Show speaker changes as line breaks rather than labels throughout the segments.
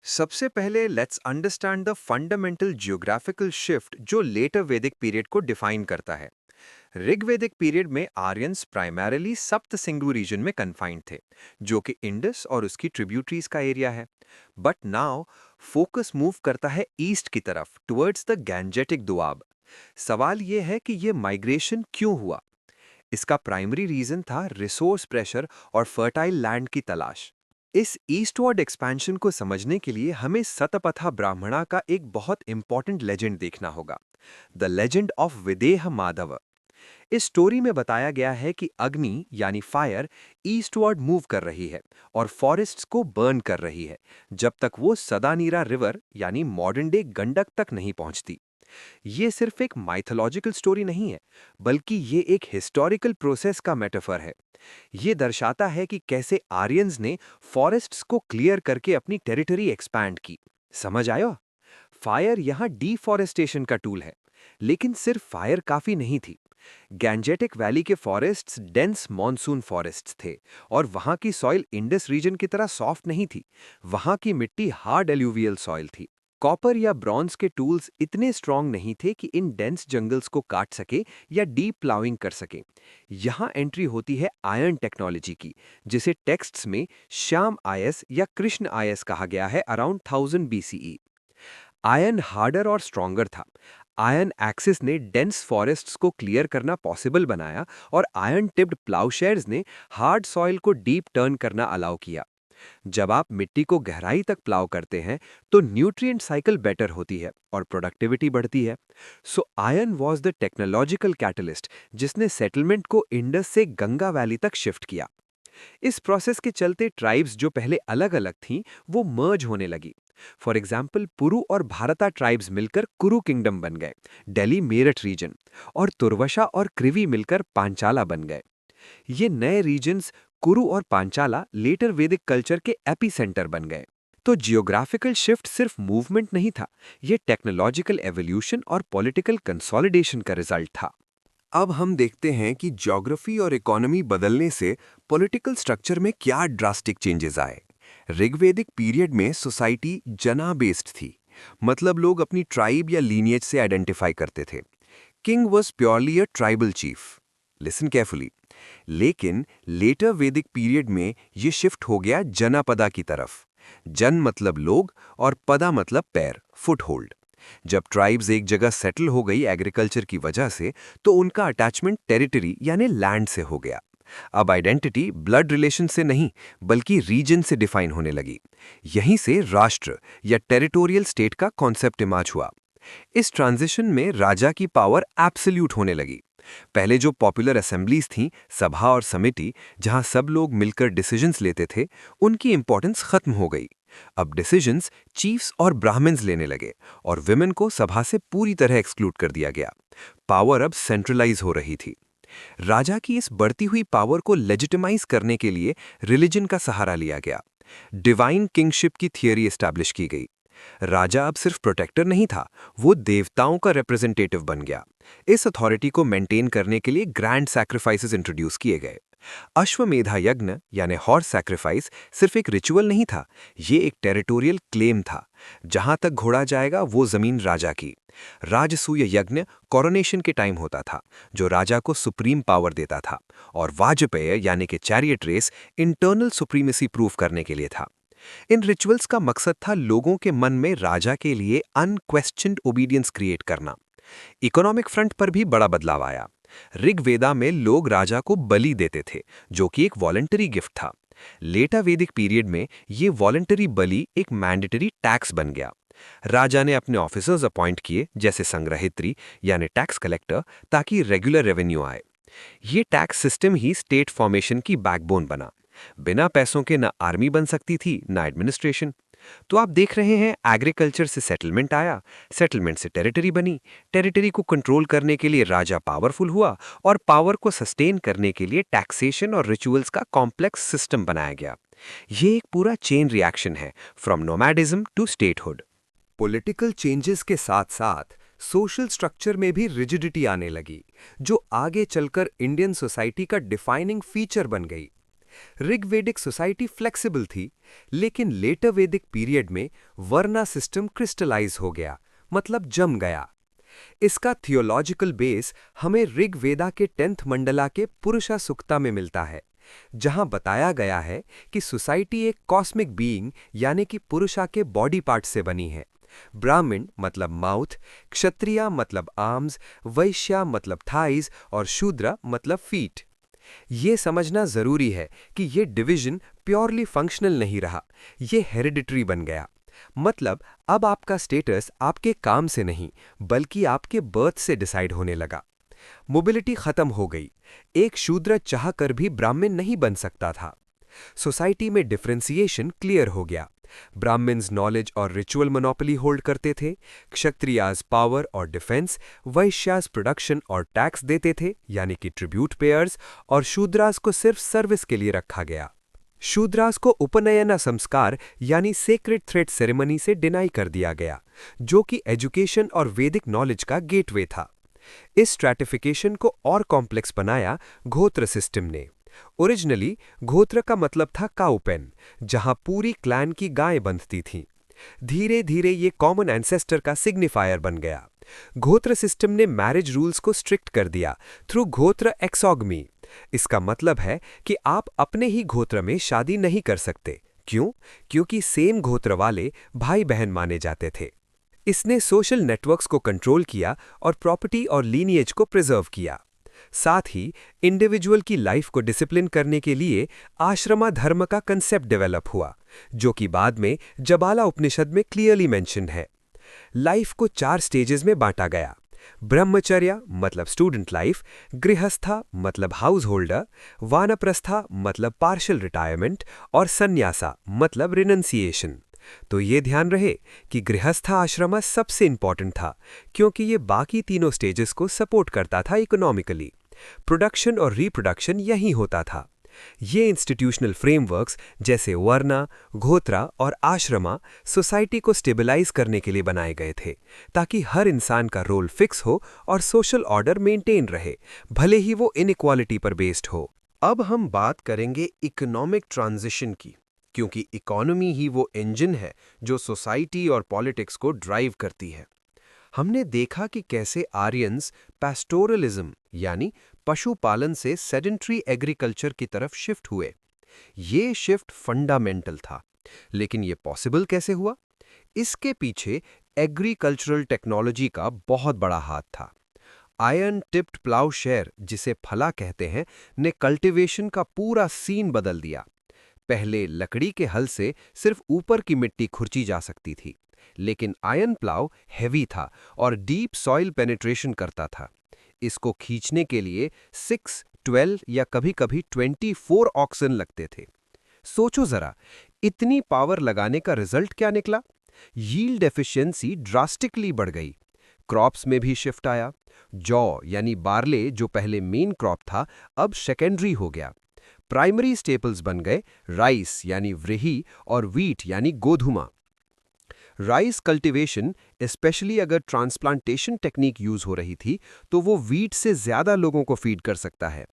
सबसे पहले let's understand the fundamental geographical shift जो लेटर वैदिक पीरियड को डिफाइन करता है। ऋग्वैदिक पीरियड में आर्यंस प्राइमरीली सप्त सिंधु रीजन में कन्फाइंड थे, जो कि इंडस और उसकी ट्रिब्यूटरीज का एरिया है। बट नाउ फोकस मूव करता है ईस्ट की तरफ टुवर्ड्स द गैंजेटिक दुआब। सवाल ये है कि ये माइग्रेशन क्यों हुआ। इसका प्राइमरी रीजन था रिसोर्स प्रेशर और फर्टाइल लैंड की तलाश। इस ईस्टवर्ड एक्सपेंशन को समझने के लिए हमें सतपथा ब्राह्मणा का एक बहुत इंपॉर्टेंट लेजेंड देखना होगा, द लेजेंड ऑफ विदेह माधव। इस स्टोरी में बताया गया है कि अग्नि यानी फायर ईस्टवर्ड मूव कर रही है और फॉरेस्ट्स को बर्न कर रही है, जब तक वो सदानीरा रिवर यानी मॉडर्न डे गंडक तक नहीं पहुंचती। ये सिर्फ एक माइथोलॉजिकल स्टोरी नहीं है, बल्कि ये एक हिस्टोरिकल प्रोसेस का मेटाफर है। ये दर्शाता है कि कैसे आर्यंस ने फॉरेस्ट्स को क्लियर करके अपनी टेरिटरी एक्सपैंड की। समझ आयो? फायर यहाँ डिफॉरेस्टेशन का टूल है, लेकिन सिर्फ फायर काफी नहीं थी। गैंजेटिक वैली के फॉरेस्ट्स डेंस मॉनसून फॉरेस्ट्स थे, और वहां की सॉइल इंडस रीजन की तरह सॉफ्ट नहीं थी। वहां की मिट्टी हार्ड एल्यूवियल सॉइल थी। कॉपर या ब्रॉन्ज के टूल्स इतने स्ट्रॉन्ग नहीं थे कि इन डेंस जंगल्स को काट सके या डीप प्लाउइंग कर सके। यहाँ एंट्री होती है आयरन टेक्नोलॉजी की, जिसे टेक्स्ट्स में श्याम आयस या कृष्ण आयस कहा गया है अराउंड 1000 बीसीई। आयरन हार्डर और स्ट्रॉन्गर था। आयरन एक्सिस ने डेंस फॉरेस्ट्स को क्लियर करना पॉसिबल बनाया, और आयरन टिप्ड प्लाउशेयर्स ने हार्ड सॉइल को डीप टर्न करना अलाउ किया। जब आप मिट्टी को गहराई तक प्लाव करते हैं तो न्यूट्रिएंट साइकिल बेटर होती है और प्रोडक्टिविटी बढ़ती है। So iron was the technological catalyst जिसने सेटलमेंट को इंडस से गंगा वैली तक शिफ्ट किया। इस प्रोसेस के चलते ट्राइब्स जो पहले अलग अलग थीं, वो मर्ज होने लगी। फॉर एग्जाम्पल पुरु और भारता ट्राइब्स मिलकर कुरु किंगडम बन गए, दिल्ली मेरठ रीजन, और तुर्वशा और क्रिवी मिलकर पांचाला बन गए। ये नए रीजन्स कुरु और पांचाला लेटर वैदिक कल्चर के एपिसेंटर बन गए। तो जियोग्राफिकल शिफ्ट सिर्फ मूवमेंट नहीं था, ये टेक्नोलॉजिकल एवोल्यूशन और पॉलिटिकल कंसोलिडेशन का रिजल्ट था। अब हम देखते हैं कि ज्योग्राफी और इकोनॉमी बदलने से पॉलिटिकल स्ट्रक्चर में क्या ड्रास्टिक चेंजेस आए। ऋग्वैदिक पीरियड में सोसाइटी जना बेस्ड थी, मतलब लोग अपनी ट्राइब या लीनिएज से आइडेंटिफाई करते थे। King was purely a tribal chief. Listen carefully. लेकिन लेटर वैदिक पीरियड में ये शिफ्ट हो गया जनपदा की तरफ। जन मतलब लोग और पदा मतलब पैर, फुटहोल्ड। जब ट्राइब्स एक जगह सेटल हो गई एग्रीकल्चर की वजह से, तो उनका अटैचमेंट टेरिटरी यानी लैंड से हो गया। अब आइडेंटिटी ब्लड रिलेशन से नहीं, बल्कि रीजन से डिफाइन होने लगी। यहीं से राष्ट्र या टेरिटोरियल स्टेट का कॉन्सेप्ट इमर्ज हुआ। इस ट्रांजिशन में राजा की पावर एब्सोल्यूट होने लगी। पहले जो पॉपुलर असेंबलीज थीं, सभा और समिति, जहां सब लोग मिलकर डिसीजंस लेते थे, उनकी इंपॉर्टेंस खत्म हो गई। अब डिसीजंस चीफ्स और ब्राह्मण्स लेने लगे, और विमेन को सभा से पूरी तरह एक्सक्लूड कर दिया गया। पावर अब सेंट्रलाइज हो रही थी। राजा की इस बढ़ती हुई पावर को लेजिटिमाइज करने के लिए रिलीजन का सहारा लिया गया। डिवाइन किंगशिप की थियरी एस्टैब्लिश की गई। राजा अब सिर्फ प्रोटेक्टर नहीं था, वो देवताओं का रिप्रेजेंटेटिव बन गया। इस अथॉरिटी को मेंटेन करने के लिए ग्रैंड सैक्रिफाइसेस इंट्रोड्यूस किए गए। अश्वमेधा यज्ञ यानी हॉर्स सैक्रिफाइस सिर्फ एक रिचुअल नहीं था, ये एक टेरिटोरियल क्लेम था। जहां तक घोड़ा जाएगा वो जमीन राजा की। राजसूय यज्ञ कोरोनेशन के टाइम होता था, जो राजा को सुप्रीम पावर देता था। और वाजपेय यानी कि chariot race internal supremacy prove करने के लिए था। इन रिचुअल्स का मकसद था लोगों के मन में राजा के लिए अनक्वेश्चन्ड ओबीडियंस क्रिएट करना। इकोनॉमिक फ्रंट पर भी बड़ा बदलाव आया। ऋग्वेदा में लोग राजा को बलि देते थे, जो कि एक वॉलंटरी गिफ्ट था। लेटर वैदिक पीरियड में ये वॉलंटरी बलि एक मैंडेटरी टैक्स बन गया। राजा ने अपने ऑफिसर्स अपॉइंट किए, जैसे संग्रहित्री यानी टैक्स कलेक्टर, ताकि रेगुलर रेवेन्यू आए। ये टैक्स सिस्टम ही स्टेट फॉर्मेशन की बैकबोन बना। बिना पैसों के ना आर्मी बन सकती थी, ना एडमिनिस्ट्रेशन। तो आप देख रहे हैं, एग्रीकल्चर से सेटलमेंट आया, सेटलमेंट से टेरिटरी बनी, टेरिटरी को कंट्रोल करने के लिए राजा पावरफुल हुआ, और पावर को सस्टेन करने के लिए टैक्सेशन और रिचुअल्स का कॉम्प्लेक्स सिस्टम बनाया गया। ये एक पूरा चेन रिएक्शन है, from nomadism to statehood. Political changes के साथ साथ सोशल स्ट्रक्चर में भी रिजिडिटी आने लगी, जो आगे चलकर इंडियन सोसाइटी का डिफाइनिंग फीचर बन गई।
ऋग्वेदिक सोसाइटी फ्लेक्सिबल थी, लेकिन लेटर वैदिक पीरियड में वर्ना सिस्टम क्रिस्टलाइज हो गया, मतलब जम गया। इसका थियोलॉजिकल बेस हमें ऋग्वेदा के 10th मंडला के पुरुषा सुक्ता में मिलता है, जहां बताया गया है कि सोसाइटी एक कॉस्मिक बीइंग यानी कि पुरुषा के बॉडी पार्ट से बनी है। ब्राह्मण मतलब माउथ, क्षत्रिया मतलब आर्म्स, वैश्या मतलब थाइज और शूद्र मतलब फीट। ये समझना जरूरी है कि ये डिवीजन प्योरली फंक्शनल नहीं रहा, ये हेरिडिटरी बन गया। मतलब अब आपका स्टेटस आपके काम से नहीं, बल्कि आपके बर्थ से डिसाइड होने लगा। मोबिलिटी खत्म हो गई, एक शूद्र चाहकर भी ब्राह्मण नहीं बन सकता था। सोसाइटी में डिफरेंशिएशन क्लियर हो गया। ब्राह्मण्स नॉलेज और रिचुअल मोनोपोली होल्ड करते थे, क्षत्रियाज पावर और डिफेंस, वैश्याज प्रोडक्शन और टैक्स देते थे यानी कि ट्रिब्यूट पेयर्स, और शूद्रास को सिर्फ सर्विस के लिए रखा गया। शूद्रास को उपनयना संस्कार यानी सेक्रेड थ्रेड सेरेमनी से डिनाई कर दिया गया, जो कि एजुकेशन और वैदिक नॉलेज का गेटवे था। इस स्ट्रैटिफिकेशन को और कॉम्प्लेक्स बनाया गोत्र सिस्टम ने। ओरिजिनली गोत्र का मतलब था काउपेन, जहां पूरी क्लैन की गायें बंधती थीं। धीरे धीरे ये कॉमन एंसेस्टर का सिग्निफायर बन गया। गोत्र सिस्टम ने मैरिज रूल्स को स्ट्रिक्ट कर दिया थ्रू गोत्र एक्सॉगमी। इसका मतलब है कि आप अपने ही गोत्र में शादी नहीं कर सकते। क्यों? क्योंकि सेम गोत्र वाले भाई बहन माने जाते थे। इसने सोशल नेटवर्क्स को कंट्रोल किया और प्रॉपर्टी और लीनिएज को प्रिजर्व किया। साथ ही इंडिविजुअल की लाइफ को डिसिप्लिन करने के लिए आश्रमा धर्म का कंसेप्ट डेवलप हुआ, जो कि बाद में जबाला उपनिषद में क्लियरली मेंशन्ड है। लाइफ को 4 स्टेजेस में बांटा गया। ब्रह्मचर्य मतलब स्टूडेंट लाइफ, गृहस्था मतलब हाउस होल्डर, वानप्रस्था मतलब पार्शियल रिटायरमेंट और संन्यासा मतलब रिनंसिएशन। तो ये ध्यान रहे कि गृहस्था आश्रम सबसे इंपॉर्टेंट था, क्योंकि ये बाकी तीनों स्टेजेस को सपोर्ट करता था इकोनॉमिकली। प्रोडक्शन और रिप्रोडक्शन यही होता था। ये इंस्टीट्यूशनल फ्रेमवर्क्स जैसे वर्ना, गोत्रा और आश्रमा सोसाइटी को स्टेबलाइज करने के लिए बनाए गए थे, ताकि हर इंसान का रोल फिक्स हो और सोशल ऑर्डर मेंटेन रहे, भले ही वो इनइक्वालिटी पर बेस्ड हो।
अब हम बात करेंगे इकोनॉमिक ट्रांजिशन की, क्योंकि इकोनॉमी ही वो इंजन है जो सोसाइटी और पॉलिटिक्स को ड्राइव करती है। हमने देखा कि कैसे आर्यंस पैस्टोरलिज्म यानी पशुपालन से सेडेंट्री एग्रीकल्चर की तरफ शिफ्ट हुए। ये शिफ्ट फंडामेंटल था, लेकिन ये पॉसिबल कैसे हुआ? इसके पीछे एग्रीकल्चरल टेक्नोलॉजी का बहुत बड़ा हाथ था। आयरन टिप्ड प्लाउशेयर, जिसे फला कहते हैं, ने कल्टीवेशन का पूरा सीन बदल दिया। पहले लकड़ी के हल से सिर्फ ऊपर की मिट्टी खुरची जा सकती थी, लेकिन आयरन प्लाव हैवी था और डीप सॉइल पेनिट्रेशन करता था। इसको खींचने के लिए 6, 12 या कभी-कभी 24 ऑक्सन लगते थे। सोचो जरा, इतनी पावर लगाने का रिजल्ट क्या निकला? यील्ड एफिशिएंसी ड्रास्टिकली बढ़ गई। क्रॉप्स में भी शिफ्ट आया। जौ यानी बार्ले, जो पहले मेन क्रॉप था, अब सेकेंडरी हो गया। प्राइमरी स्टेपल्स बन गए राइस यानी व्रीही और व्हीट यानी गोधुमा। राइस कल्टीवेशन, स्पेशली अगर ट्रांसप्लांटेशन टेक्निक यूज हो रही थी, तो वो व्हीट से ज्यादा लोगों को फीड कर सकता है।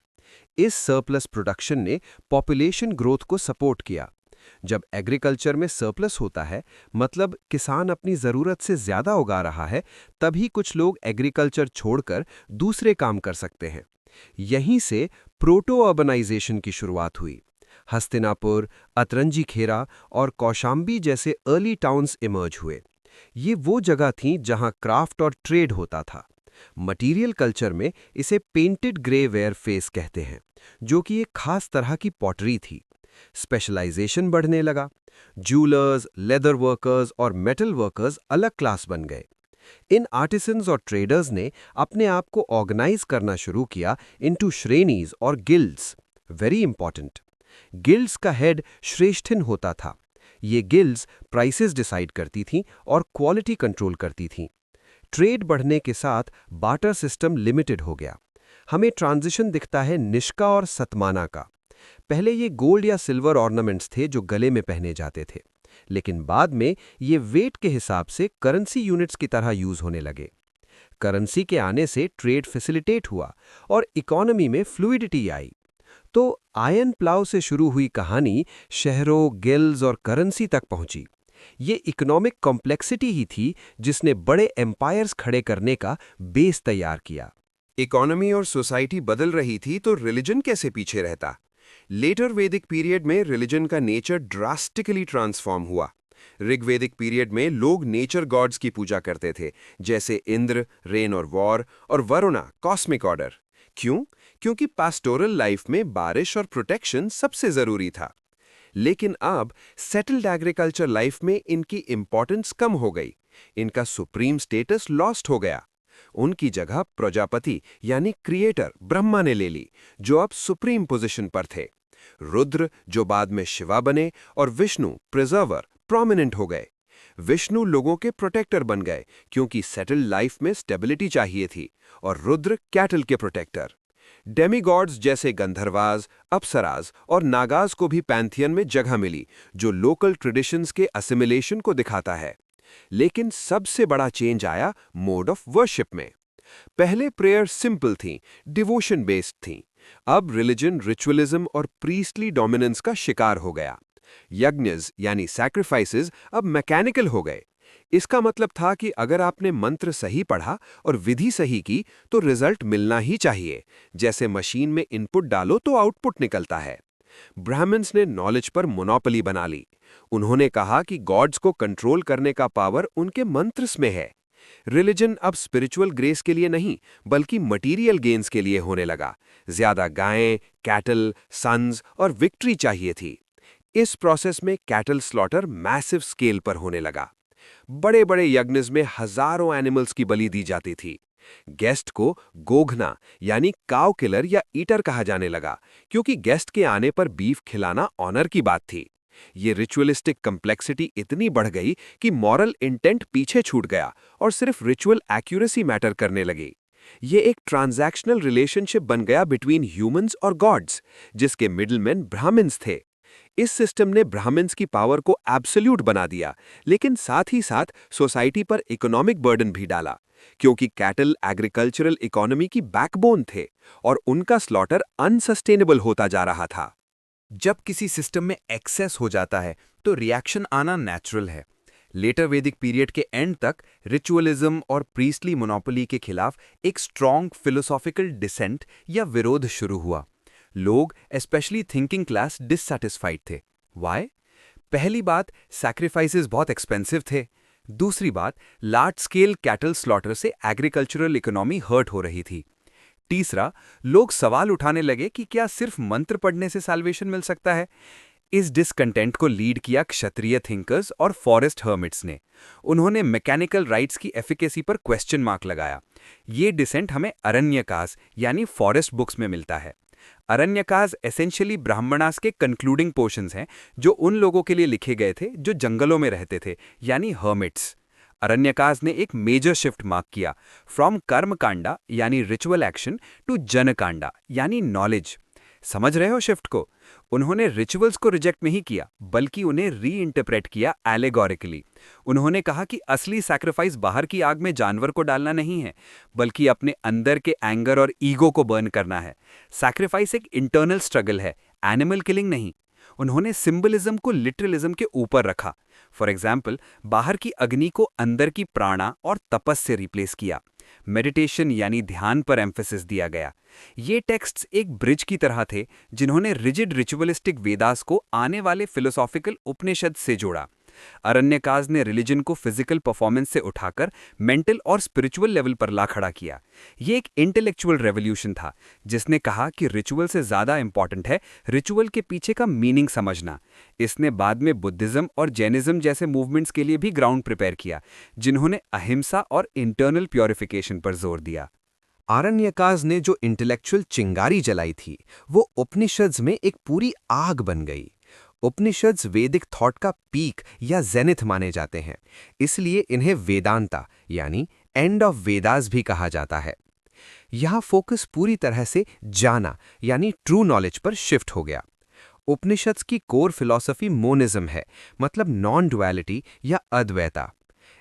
इस सरप्लस प्रोडक्शन ने पॉपुलेशन ग्रोथ को सपोर्ट किया। जब एग्रीकल्चर में सरप्लस होता है, मतलब किसान अपनी जरूरत से ज्यादा उगा रहा है, तभी कुछ लोग एग्रीकल्चर छोड़कर दूसरे काम कर सकते हैं। यहीं से प्रोटो अर्बनाइजेशन की शुरुआत हुई। हस्तिनापुर, अतरंजी खेरा और कौशाम्बी जैसे अर्ली टाउन्स इमर्ज हुए। ये वो जगह थीं जहां क्राफ्ट और ट्रेड होता था। मटीरियल कल्चर में इसे पेंटेड ग्रे वेयर फेस कहते हैं, जो कि एक खास तरह की पॉटरी थी। स्पेशलाइजेशन बढ़ने लगा। जूलर्स, लेदर वर्कर्स और मेटल वर्कर्स अलग क्लास बन गए। इन आर्टिसंस और ट्रेडर्स ने अपने आप को ऑर्गेनाइज करना शुरू किया इनटू श्रेणीज और गिल्ड्स। Very important. गिल्ड्स का हेड श्रेष्ठिन होता था। ये गिल्ड्स प्राइसेस डिसाइड करती थीं और क्वालिटी कंट्रोल करती थीं। ट्रेड बढ़ने के साथ बार्टर सिस्टम लिमिटेड हो गया। हमें ट्रांजिशन दिखता है निष्का और सतमाना का। पहले ये गोल्ड या सिल्वर ऑर्नामेंट्स थे जो गले में पहने जाते थे, लेकिन बाद में ये वेट के हिसाब से करेंसी यूनिट्स की तरह यूज होने लगे। करेंसी के आने से ट्रेड फैसिलिटेट हुआ और इकोनॉमी में फ्लूइडिटी आई। तो आयन प्लाव से शुरू हुई कहानी शहरों, गिल्ड्स और करेंसी तक पहुंची। ये इकोनॉमिक कॉम्प्लेक्सिटी ही थी जिसने बड़े एम्पायर्स खड़े करने का बेस तैयार किया।
इकोनॉमी और सोसाइटी बदल रही थी तो रिलीजन कैसे पीछे रहता? लेटर वैदिक पीरियड में रिलीजन का नेचर ड्रास्टिकली ट्रांसफॉर्म हुआ। ऋग्वेदिक पीरियड में लोग नेचर गॉड्स की पूजा करते थे, जैसे इंद्र, रेन और वॉर, और वरुणा, कॉस्मिक ऑर्डर। क्यों? क्योंकि पास्टोरल लाइफ में बारिश और प्रोटेक्शन सबसे जरूरी था। लेकिन अब सेटल्ड एग्रीकल्चर लाइफ में इनकी इंपॉर्टेंस कम हो गई, इनका सुप्रीम स्टेटस लॉस्ट हो गया। उनकी जगह प्रजापति यानी क्रिएटर ब्रह्मा ने ले ली, जो अब सुप्रीम पोजीशन पर थे। रुद्र, जो बाद में शिवा बने, और विष्णु, प्रिजर्वर, प्रोमिनेंट हो गए। विष्णु लोगों के प्रोटेक्टर बन गए क्योंकि सेटल्ड लाइफ में स्टेबिलिटी चाहिए थी, और रुद्र कैटल के प्रोटेक्टर। डेमीगॉड्स जैसे गंधर्वाज, अप्सराज और नागाज को भी पैंथियन में जगह मिली, जो लोकल ट्रेडिशंस के असिमिलेशन को दिखाता है। लेकिन सबसे बड़ा चेंज आया मोड ऑफ वर्शिप में। पहले प्रेयर सिंपल थी, डिवोशन बेस्ड थी। अब रिलीजन रिचुअलिज्म और प्रीस्टली डोमिनेंस का शिकार हो गया। यज्ञस यानी सैक्रिफाइसेस अब मैकेनिकल हो गए। इसका मतलब था कि अगर आपने मंत्र सही पढ़ा और विधि सही की तो रिजल्ट मिलना ही चाहिए। जैसे मशीन में इनपुट डालो तो आउटपुट निकलता है। ब्राह्मण्स ने नॉलेज पर मोनोपोली बना ली। उन्होंने कहा कि गॉड्स को कंट्रोल करने का पावर उनके मंत्रस में है। रिलीजन अब स्पिरिचुअल ग्रेस के लिए नहीं, बल्कि मटीरियल गेन्स के लिए होने लगा। ज्यादा गायें, कैटल, सन्स और विक्ट्री चाहिए थी। इस प्रोसेस में कैटल स्लॉटर मैसिव स्केल पर होने लगा। बड़े बड़े यज्ञस में हजारों एनिमल्स की बलि दी जाती थी। गेस्ट को गोघना यानी काउ किलर या ईटर कहा जाने लगा, क्योंकि गेस्ट के आने पर बीफ खिलाना ऑनर की बात थी। ये रिचुअलिस्टिक कम्प्लेक्सिटी इतनी बढ़ गई कि मॉरल इंटेंट पीछे छूट गया और सिर्फ रिचुअल एक्यूरेसी मैटर करने लगी। ये एक ट्रांजैक्शनल रिलेशनशिप बन गया बिटवीन ह्यूमंस और गॉड्स, जिसके मिडलमैन ब्राह्मण्स थे। इस सिस्टम ने ब्राह्मण्स की पावर को एब्सोल्यूट बना दिया, लेकिन साथ ही साथ सोसाइटी पर इकोनॉमिक बर्डन भी डाला, क्योंकि कैटल एग्रीकल्चरल इकोनॉमी की बैकबोन थे और उनका स्लॉटर अनसस्टेनेबल होता जा रहा था।
जब किसी सिस्टम में एक्सेस हो जाता है तो रिएक्शन आना नेचुरल है। लेटर वैदिक पीरियड के एंड तक रिचुअलिज्म और प्रीस्टली मोनोपोली के खिलाफ एक स्ट्रॉन्ग फिलोसॉफिकल डिसेंट या विरोध शुरू हुआ। लोग, स्पेशली थिंकिंग क्लास, डिससैटिस्फाइड थे। वाई? पहली बात, सैक्रिफाइसेस बहुत एक्सपेंसिव थे। दूसरी बात, लार्ज स्केल कैटल स्लॉटर से एग्रीकल्चरल इकोनॉमी हर्ट हो रही थी। तीसरा, लोग सवाल उठाने लगे कि क्या सिर्फ मंत्र पढ़ने से साल्वेशन मिल सकता है। इस डिसकंटेंट को लीड किया क्षत्रिय थिंकर्स और फॉरेस्ट हर्मिट्स ने। उन्होंने मैकेनिकल राइट्स की एफिकेसी पर क्वेश्चन मार्क लगाया। ये डिसेंट हमें अरण्यकास यानी फॉरेस्ट बुक्स में मिलता है। अरण्यकास एसेंशियली ब्राह्मणास के कंक्लूडिंग पोर्शंस हैं, जो उन लोगों के लिए लिखे गए थे जो जंगलों में रहते थे, यानी हर्मिट्स। अरण्यकास ने एक मेजर शिफ्ट मार्क किया, फ्रॉम कर्मकांडा यानी रिचुअल एक्शन टू जनकांडा यानी नॉलेज। समझ रहे हो शिफ्ट को? उन्होंने रिचुअल्स को रिजेक्ट नहीं किया, बल्कि उन्हें रीइंटरप्रेट किया एलेगोरिकली। उन्होंने कहा कि असली सैक्रिफाइस बाहर की आग में जानवर को डालना नहीं है, बल्कि अपने अंदर के एंगर और ईगो को बर्न करना है। सैक्रिफाइस एक इंटरनल स्ट्रगल है, एनिमल किलिंग नहीं। उन्होंने सिंबलिज्म को लिटरलिज्म के ऊपर रखा। फॉर एग्जाम्पल, बाहर की अग्नि को अंदर की प्राणा और तपस से रिप्लेस किया। मेडिटेशन यानी ध्यान पर एम्फेसिस दिया गया। ये टेक्स्ट्स एक ब्रिज की तरह थे, जिन्होंने रिजिड रिचुअलिस्टिक वेदास को आने वाले फिलोसॉफिकल उपनिषद से जोड़ा। अरण्यकास ने रिलीजन को फिजिकल परफॉर्मेंस से उठाकर मेंटल और स्पिरिचुअल लेवल पर ला खड़ा किया। ये एक इंटेलेक्चुअल रेवोल्यूशन था, जिसने कहा कि रिचुअल से ज्यादा इंपॉर्टेंट है रिचुअल के पीछे का मीनिंग समझना। इसने बाद में बुद्धिज्म और जैनिज्म जैसे मूवमेंट्स के लिए भी ग्राउंड प्रिपेयर किया, जिन्होंने अहिंसा और इंटरनल प्योरिफिकेशन पर जोर दिया।
आरण्यकास ने जो इंटेलेक्चुअल चिंगारी जलाई थी, वो उपनिषद्स में एक पूरी आग बन गई। उपनिषद्स वैदिक थॉट का पीक या जेनिथ माने जाते हैं, इसलिए इन्हें वेदांता यानी एंड ऑफ वेदास भी कहा जाता है। यहाँ फोकस पूरी तरह से जाना यानी ट्रू नॉलेज पर शिफ्ट हो गया। उपनिषद्स की कोर फिलॉसफी मोनिज्म है, मतलब नॉन डुअलिटी या अद्वैता।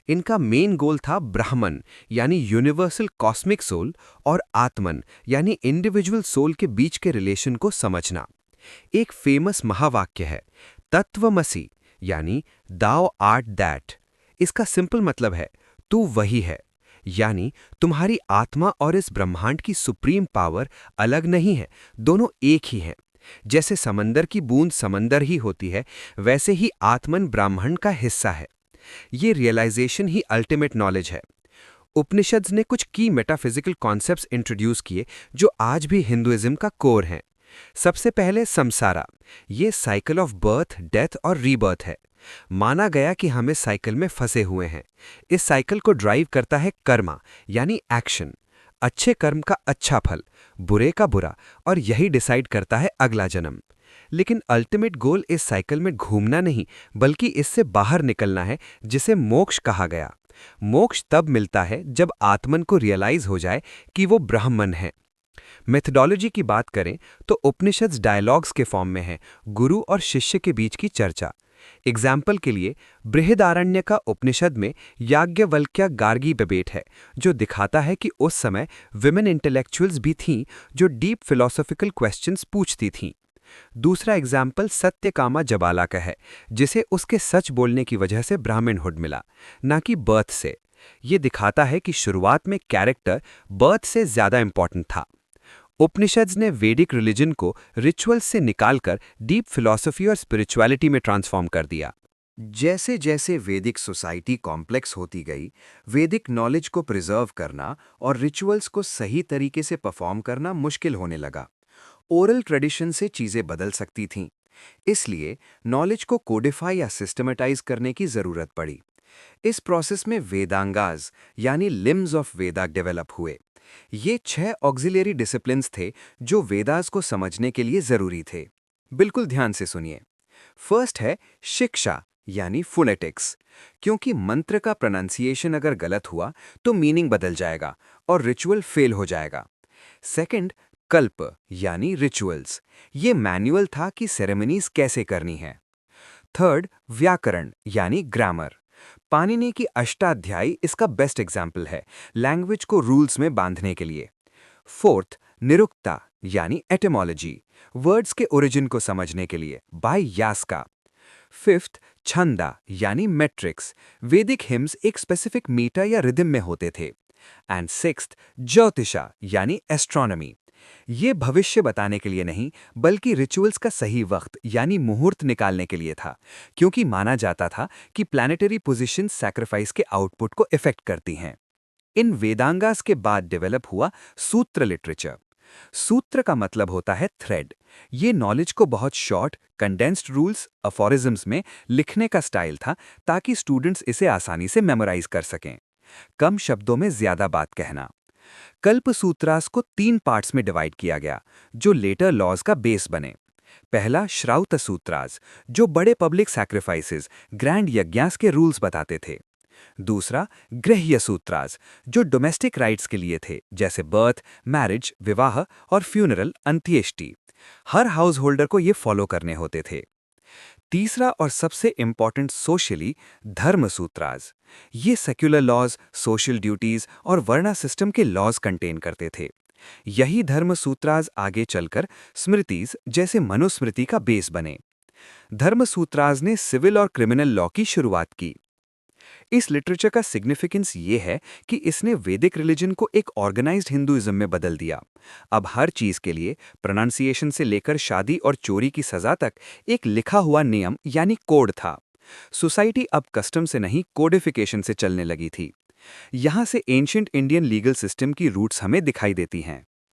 इनका मेन गोल था ब्राह्मण यानी यूनिवर्सल कॉस्मिक सोल और आत्मन यानी इंडिविजुअल सोल के बीच के रिलेशन को समझना। एक फेमस महावाक्य है, तत्वमसि यानी दाओ आर्ट दैट। इसका सिंपल मतलब है, तू वही है, यानी तुम्हारी आत्मा और इस ब्रह्मांड की सुप्रीम पावर अलग नहीं है, दोनों एक ही हैं। जैसे समंदर की बूंद समंदर ही होती है, वैसे ही आत्मन ब्रह्मांड का हिस्सा है। ये रियलाइजेशन ही अल्टीमेट नॉलेज है। उपनिषद्स ने कुछ की मेटाफिजिकल कॉन्सेप्ट्स इंट्रोड्यूस किए जो आज भी हिंदुइज्म का कोर हैं। सबसे पहले समसारा, ये साइकिल ऑफ बर्थ, डेथ और रीबर्थ है। माना गया कि हम इस साइकिल में फंसे हुए हैं। इस साइकिल को ड्राइव करता है कर्मा यानी एक्शन। अच्छे कर्म का अच्छा फल, बुरे का बुरा, और यही डिसाइड करता है अगला जन्म। लेकिन अल्टीमेट गोल इस साइकिल में घूमना नहीं, बल्कि इससे बाहर निकलना है, जिसे मोक्ष कहा गया। मोक्ष तब मिलता है जब आत्मन को रियलाइज हो जाए कि वो ब्राह्मण है। मेथडोलॉजी की बात करें तो उपनिषद्स डायलॉग्स के फॉर्म में है, गुरु और शिष्य के बीच की चर्चा। एग्जाम्पल के लिए बृहदारण्य का उपनिषद में याज्ञवल्क्य गार्गी डिबेट है, जो दिखाता है कि उस समय विमेन इंटेलेक्चुअल्स भी थीं जो डीप फिलोसॉफिकल क्वेश्चंस पूछती थीं। दूसरा एग्जाम्पल सत्यकामा जबाला का है, जिसे उसके सच बोलने की वजह से ब्राह्मणहुड मिला, ना कि बर्थ से। ये दिखाता है कि शुरुआत में कैरेक्टर बर्थ से ज्यादा इंपॉर्टेंट था। उपनिषद्स ने वैदिक रिलीजन को रिचुअल्स से निकालकर डीप फिलॉसफी और स्पिरिचुअलिटी में ट्रांसफॉर्म कर दिया।
जैसे जैसे वैदिक सोसाइटी कॉम्प्लेक्स होती गई, वैदिक नॉलेज को प्रिजर्व करना और रिचुअल्स को सही तरीके से परफॉर्म करना मुश्किल होने लगा। ओरल ट्रेडिशन से चीज़ें बदल सकती थीं, इसलिए नॉलेज को कोडिफाई या सिस्टमेटाइज करने की ज़रूरत पड़ी। इस प्रोसेस में वेदांगाज यानी लिम्स ऑफ वेदा डेवलप हुए। ये 6 ऑक्सिलरी डिसिप्लिन्स थे जो वेदास को समझने के लिए ज़रूरी थे। बिल्कुल ध्यान से सुनिए। फर्स्ट है शिक्षा यानी फोनेटिक्स, क्योंकि मंत्र का प्रोनाउंसिएशन अगर गलत हुआ तो मीनिंग बदल जाएगा और रिचुअल फेल हो जाएगा। सेकंड, कल्प यानी रिचुअल्स, ये मैनुअल था कि सेरेमनीज कैसे करनी है। थर्ड, व्याकरण यानी ग्रामर, पाणिनि की अष्टाध्यायी इसका बेस्ट एग्जाम्पल है, लैंग्वेज को रूल्स में बांधने के लिए। फोर्थ, निरुक्ता यानी एटिमोलॉजी, वर्ड्स के ओरिजिन को समझने के लिए, बाय यास्का। फिफ्थ, छंदा यानी मेट्रिक्स, वैदिक हिम्स एक स्पेसिफिक मीटर या रिदम में होते थे। एंड सिक्स्थ, ज्योतिषा यानी एस्ट्रोनॉमी, ये भविष्य बताने के लिए नहीं, बल्कि रिचुअल्स का सही वक्त यानी मुहूर्त निकालने के लिए था, क्योंकि माना जाता था कि प्लैनेटरी पोजीशन सैक्रिफाइस के आउटपुट को इफेक्ट करती हैं। इन वेदांगास के बाद डेवलप हुआ सूत्र लिटरेचर। सूत्र का मतलब होता है थ्रेड। ये नॉलेज को बहुत शॉर्ट, कंडेंस्ड रूल्स, अफोरिज्म्स में लिखने का स्टाइल था, ताकि स्टूडेंट्स इसे आसानी से मेमोराइज कर सकें। कम शब्दों में ज्यादा बात कहना। कल्प सूत्रास को 3 पार्ट्स में डिवाइड किया गया, जो लेटर लॉज का बेस बने। पहला श्राउत सूत्रास, जो बड़े पब्लिक सैक्रिफाइसेस, ग्रैंड यज्ञास के रूल्स बताते थे। दूसरा गृह्य सूत्रास, जो डोमेस्टिक राइट्स के लिए थे, जैसे बर्थ, मैरिज, विवाह और फ्यूनरल, अंत्येष्टि। हर हाउस होल्डर को ये फॉलो करने होते थे। तीसरा और सबसे इंपॉर्टेंट सोशली, धर्म सूत्रास, ये सेक्युलर लॉज, सोशल ड्यूटीज और वर्णा सिस्टम के लॉज कंटेन करते थे। यही धर्म सूत्रास आगे चलकर स्मृतिज जैसे मनुस्मृति का बेस बने। धर्म सूत्रास ने सिविल और क्रिमिनल लॉ की शुरुआत की। इस लिटरेचर का सिग्निफिकेंस ये है कि इसने वैदिक रिलीजन को एक ऑर्गेनाइज्ड हिंदुइज्म में बदल दिया। अब हर चीज के लिए, प्रोनाउंसिएशन से लेकर शादी और चोरी की सजा तक, एक लिखा हुआ नियम यानी कोड था। सोसाइटी अब कस्टम से नहीं, कोडिफिकेशन से चलने लगी थी। यहाँ से एंशिएंट इंडियन लीगल सिस्टम की रूट्स हमें दिखाई देती हैं।